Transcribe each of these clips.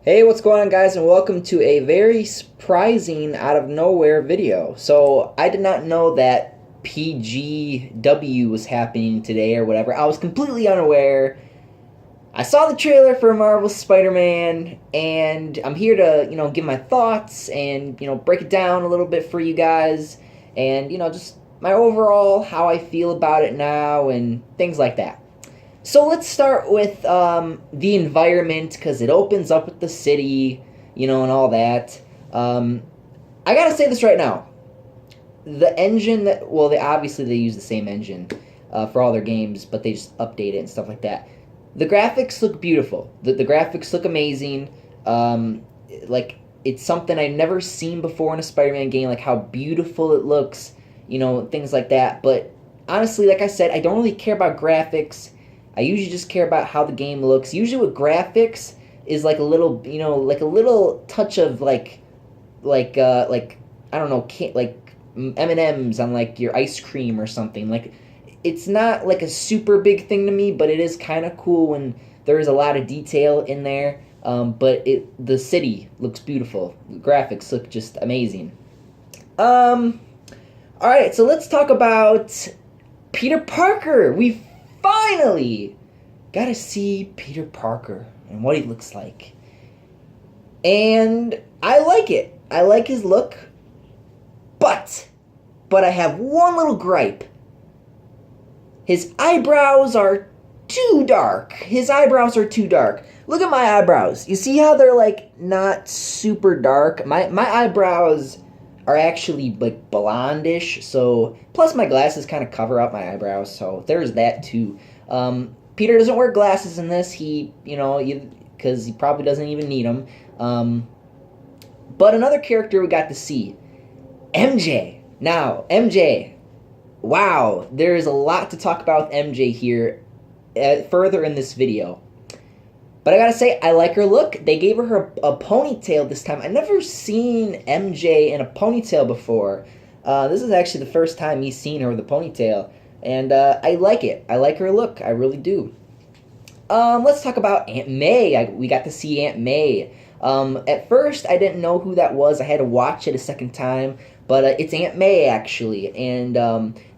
Hey, what's going on, guys, and welcome to a very surprising out of nowhere video. So, I did not know that PGW was happening today or whatever. I was completely unaware. I saw the trailer for Marvel Spider-Man, and I'm here to, give my thoughts and, break it down a little bit for you guys, and, just my overall how I feel about it now and things like that. So let's start with the environment because it opens up with the city, and all that. Um, I gotta say this right now. The engine they obviously they use the same engine for all their games, but they just update it and stuff like that. The graphics look beautiful. The graphics look amazing. Like it's something I've never seen before in a Spider-Man game. Like how beautiful it looks, things like that. But honestly, like I said, I don't really care about graphics. I usually just care about how the game looks. Usually with graphics is like a little, like a little touch of like I don't know, like M&Ms on like your ice cream or something. Like it's not like a super big thing to me, but it is kind of cool when there is a lot of detail in there. But the city looks beautiful. The graphics look just amazing. All right, so let's talk about Peter Parker. We finally got to see Peter Parker and what he looks like. And I like it. I like his look. But I have one little gripe. His eyebrows are too dark. His eyebrows are too dark. Look at my eyebrows. You see how they're like not super dark? My eyebrows are actually like blondish. So plus my glasses kind of cover up my eyebrows. So there's that too. Peter doesn't wear glasses in this. He because he probably doesn't even need them. But another character we got to see, MJ. Now MJ. Wow, there's a lot to talk about with MJ here further in this video. But I gotta say, I like her look. They gave her a ponytail this time. I've never seen MJ in a ponytail before. This is actually the first time he's seen her with a ponytail. And I like it. I like her look. I really do. Let's talk about Aunt May. We got to see Aunt May. At first, I didn't know who that was. I had to watch it a second time. But it's Aunt May, actually. And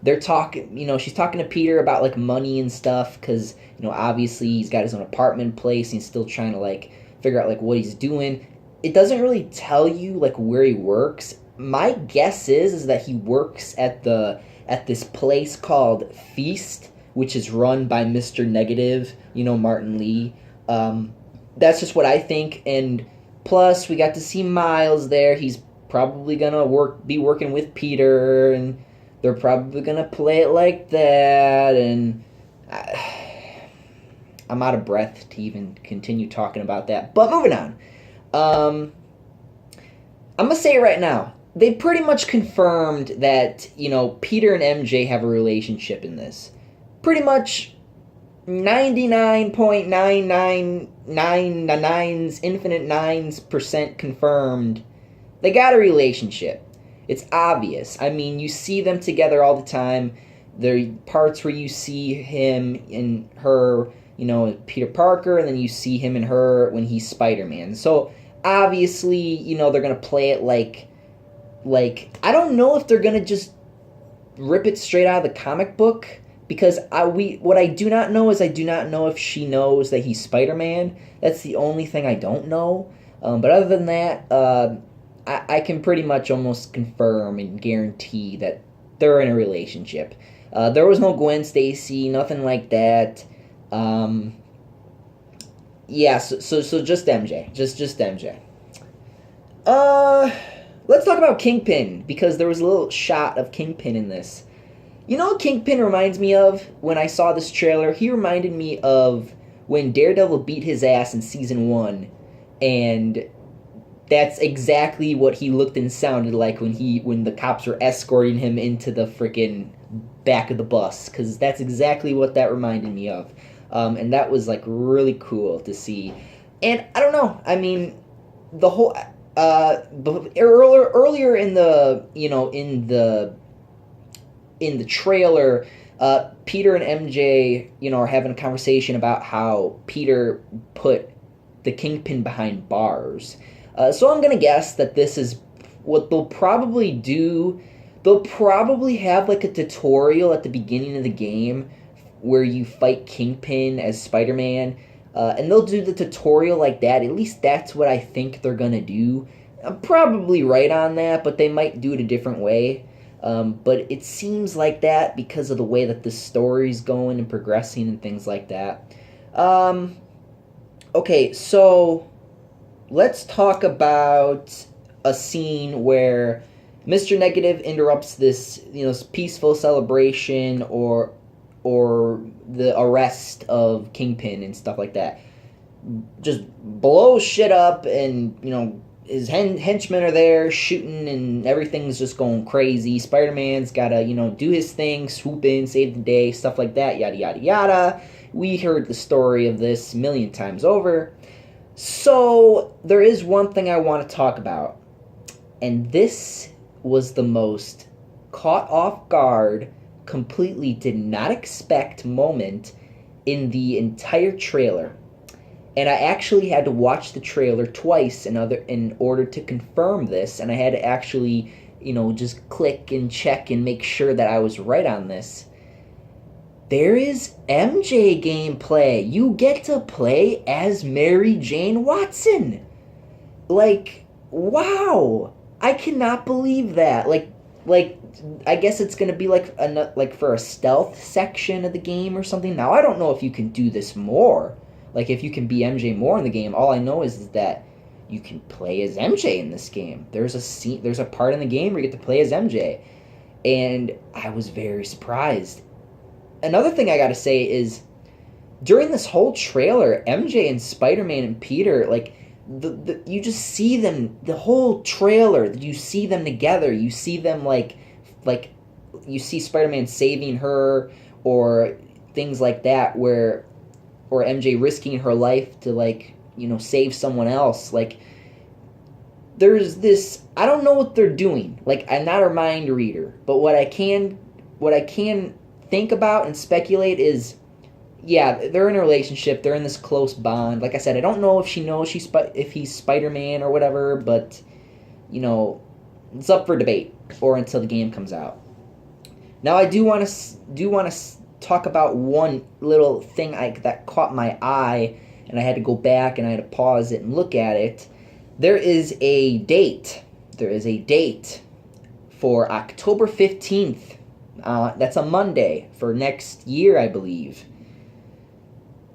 they're talking, she's talking to Peter about, like, money and stuff. Because, obviously he's got his own apartment place. And he's still trying to, like, figure out, like, what he's doing. It doesn't really tell you, like, where he works. My guess is that he works at this place called Feast, which is run by Mr. Negative, Martin Lee. That's just what I think. And plus, we got to see Miles there. He's probably gonna be working with Peter, and they're probably gonna play it like that. And I'm out of breath to even continue talking about that. But moving on. I'm gonna say it right now. They pretty much confirmed that, Peter and MJ have a relationship in this. Pretty much 99.999's infinite nines% confirmed. They got a relationship. It's obvious. I mean, you see them together all the time. There are parts where you see him and her, Peter Parker, and then you see him and her when he's Spider-Man. So, obviously, they're going to play it like, I don't know if they're going to just rip it straight out of the comic book, because what I do not know is I do not know if she knows that he's Spider-Man. That's the only thing I don't know. But other than that, I can pretty much almost confirm and guarantee that they're in a relationship. There was no Gwen Stacy, nothing like that. Yeah, so just MJ. Just MJ. Let's talk about Kingpin, because there was a little shot of Kingpin in this. You know what Kingpin reminds me of when I saw this trailer? He reminded me of when Daredevil beat his ass in Season 1, and that's exactly what he looked and sounded like when the cops were escorting him into the freaking back of the bus, because that's exactly what that reminded me of. And that was, like, really cool to see. And I don't know, I mean, the whole... earlier in the in the trailer, Peter and MJ, are having a conversation about how Peter put the Kingpin behind bars. So I'm gonna guess that this is what they'll probably do. They'll probably have like a tutorial at the beginning of the game where you fight Kingpin as Spider-Man, and they'll do the tutorial like that. At least that's what I think they're gonna do. I'm probably right on that, but they might do it a different way. But it seems like that because of the way that the story's going and progressing and things like that. Okay, so let's talk about a scene where Mr. Negative interrupts this, this peaceful celebration or the arrest of Kingpin and stuff like that. Just blows shit up, and his henchmen are there shooting, and everything's just going crazy. Spider-Man's gotta do his thing, swoop in, save the day, stuff like that, yada yada yada. We heard the story of this a million times over. So there is one thing I want to talk about, and this was the most caught off guard, completely did not expect moment in the entire trailer. And I actually had to watch the trailer twice in order to confirm this, and I had to actually, just click and check and make sure that I was right on this. There is MJ gameplay. You get to play as Mary Jane Watson. Like, wow. I cannot believe that. Like I guess it's gonna be like for a stealth section of the game or something. Now I don't know if you can do this more. Like if you can be MJ more in the game. All I know is that you can play as MJ in this game. There's a part in the game where you get to play as MJ, and I was very surprised. Another thing I gotta say is during this whole trailer, MJ and Spider-Man and Peter, like you just see them, the whole trailer, you see them together. You see them like you see Spider-Man saving her or things like that, or MJ risking her life to save someone else. Like there's this, I don't know what they're doing. Like I'm not a mind reader, but what I can think about and speculate is, yeah, they're in a relationship. They're in this close bond. Like I said, I don't know if she knows if he's Spider-Man or whatever, but it's up for debate or until the game comes out. Now, I do want to talk about one little thing that caught my eye, and I had to go back and I had to pause it and look at it. There is a date. There is a date for October 15th. That's a Monday for next year, I believe.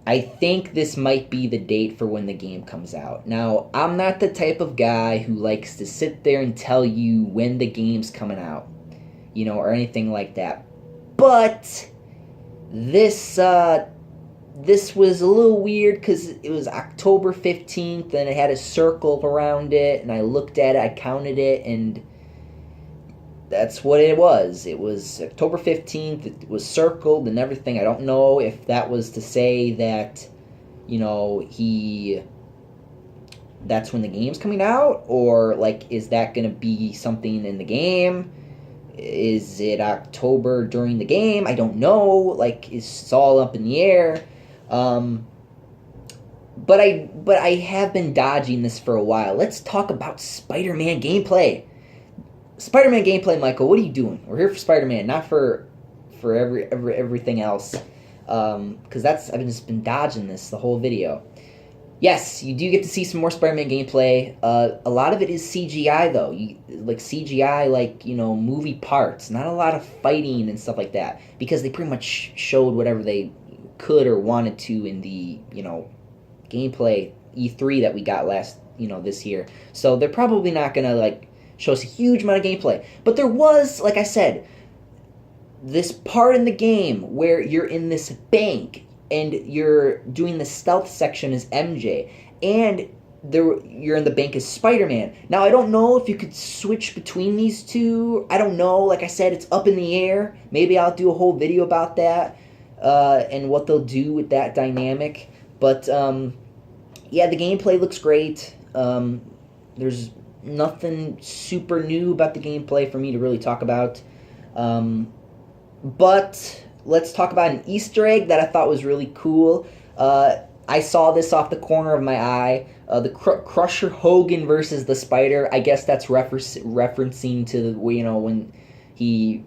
I think this might be the date for when the game comes out. Now, I'm not the type of guy who likes to sit there and tell you when the game's coming out, or anything like that. But this was a little weird because it was October 15th and it had a circle around it, and I looked at it, I counted it, and that's what it was. It was October 15th. It was circled and everything. I don't know if that was to say that, that's when the game's coming out, or is that going to be something in the game? Is it October during the game? I don't know. It's all up in the air. But I have been dodging this for a while. Let's talk about Spider-Man gameplay. Spider-Man gameplay, Michael. What are you doing? We're here for Spider-Man, not for everything else. Because I've just been dodging this the whole video. Yes, you do get to see some more Spider-Man gameplay. A lot of it is CGI though. CGI, movie parts. Not a lot of fighting and stuff like that, because they pretty much showed whatever they could or wanted to in the gameplay E3 that we got this year. So they're probably not gonna show us a huge amount of gameplay. But there was, like I said, this part in the game where you're in this bank and you're doing the stealth section as MJ, and you're in the bank as Spider-Man. Now, I don't know if you could switch between these two. I don't know. Like I said, it's up in the air. Maybe I'll do a whole video about that and what they'll do with that dynamic. But, yeah, the gameplay looks great. There's nothing super new about the gameplay for me to really talk about. But let's talk about an Easter egg that I thought was really cool. I saw this off the corner of my eye. The Crusher Hogan versus the Spider. I guess that's referencing to the, you know, when he,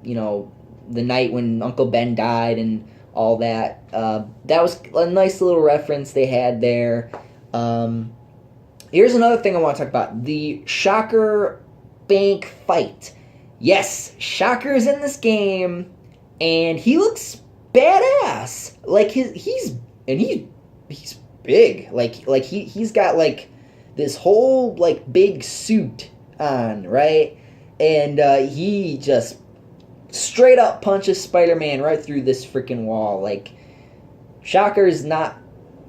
you know, the night when Uncle Ben died and all that. That was a nice little reference they had there. Here's another thing I want to talk about. The Shocker Bank fight. Yes, Shocker's in this game, and he looks badass. Like he's big. Like he's got like this whole like big suit on, right? And he just straight up punches Spider-Man right through this freaking wall. Like, Shocker is not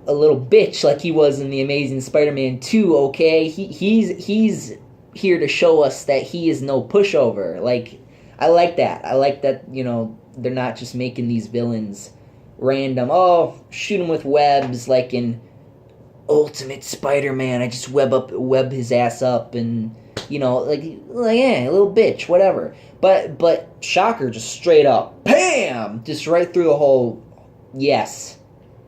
a little bitch like he was in The Amazing Spider-Man 2, okay? He's here to show us that he is no pushover. Like, I like that. I like that, you know, they're not just making these villains random. Oh, shoot him with webs like in Ultimate Spider-Man. I just web his ass up and, you know, like yeah, a little bitch, whatever. But Shocker just straight up, bam, just right through the whole. Yes,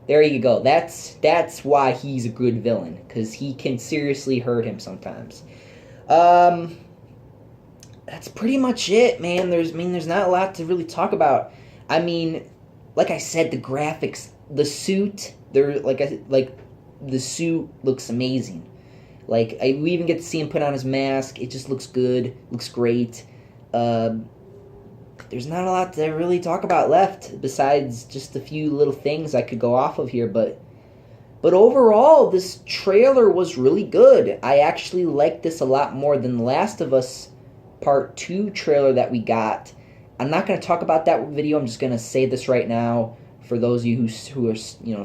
there you go. That's why he's a good villain, because he can seriously hurt him sometimes. That's pretty much it, man. There's not a lot to really talk about. I mean, like I said, the graphics, the suit, the suit looks amazing. Like, we even get to see him put on his mask. It just looks good. Looks great. There's not a lot to really talk about left besides just a few little things I could go off of here. But overall, this trailer was really good. I actually liked this a lot more than The Last of Us Part 2 trailer that we got. I'm not going to talk about that video. I'm just going to say this right now for those of you who are, you know,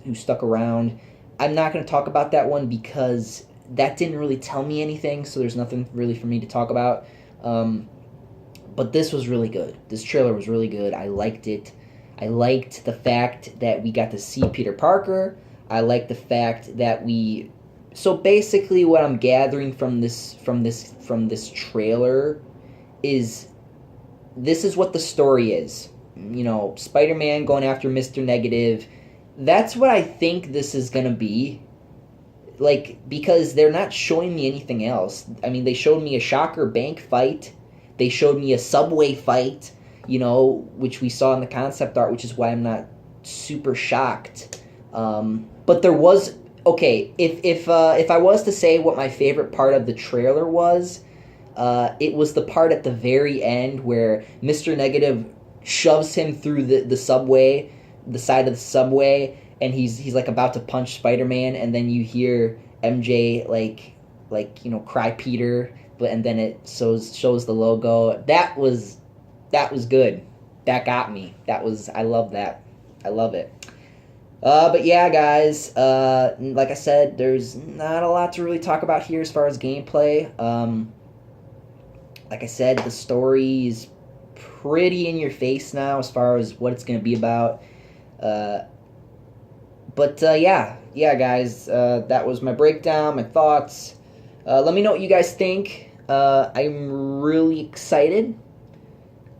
who stuck around. I'm not going to talk about that one because that didn't really tell me anything, so there's nothing really for me to talk about. But this was really good. This trailer was really good. I liked it. I liked the fact that we got to see Peter Parker. I liked the fact that we... So basically what I'm gathering from this trailer is this is what the story is. You know, Spider-Man going after Mr. Negative. That's what I think this is going to be. Like, because they're not showing me anything else. I mean, they showed me a Shocker Bank fight. They showed me a subway fight, you know, which we saw in the concept art, which is why I'm not super shocked. But there was... Okay, if I was to say what my favorite part of the trailer was, it was the part at the very end where Mr. Negative shoves him through the subway, the side of the subway, and he's like about to punch Spider-Man, and then you hear MJ like you know, cry Peter, and then it shows the logo. That was good. That got me. I love that. I love it. But yeah, guys, like I said, there's not a lot to really talk about here as far as gameplay. Like I said, the story is pretty in your face now as far as what it's going to be about. Yeah, guys, that was my breakdown, my thoughts. Let me know what you guys think. I'm really excited.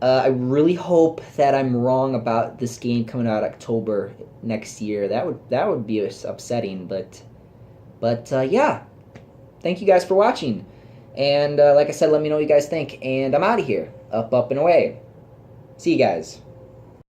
I really hope that I'm wrong about this game coming out October next year. That would be upsetting, but yeah. Thank you guys for watching. And like I said, let me know what you guys think. And I'm out of here. Up, and away. See you guys.